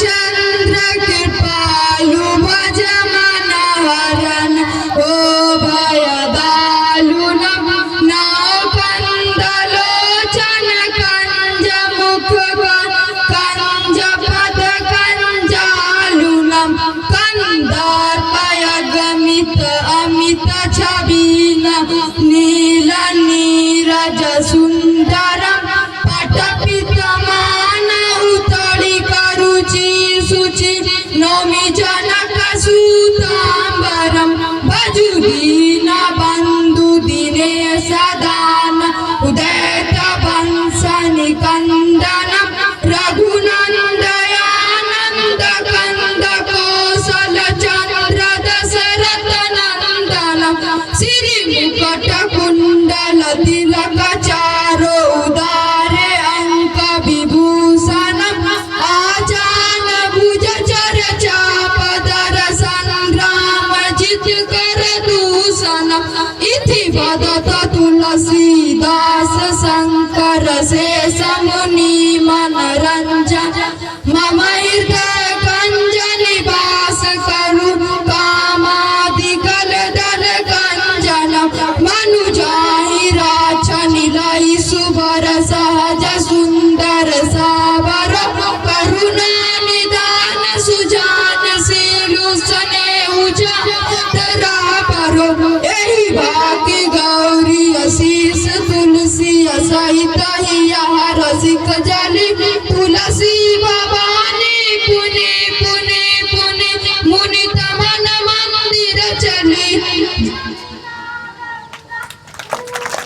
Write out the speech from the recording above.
चंद्र कृपालु भज मनहरन ओ भयदालु नाव कंदलोचन कंज मुख कंज पद कंजालुनम कंदर्पयगमित अमित छबीन नील नीरज सुंदरम पटपितमान उतळी करुचि सुचि नौमि जनक सूतांबरम भजुदीन बंधु दिनेश दान उदैत वंश निकंदनम रघुनंदयानंद कंद कौशल चंद्र दशरथ नंदनम श्री मुकुट कुंडल तिलक चारो उदारे अंक विभूषणम आजान भुज चर्चा पदर संग्राम जित कर दूषणम इति वदत तुलसीदास शंकर शेष मुनि मनरंजन मम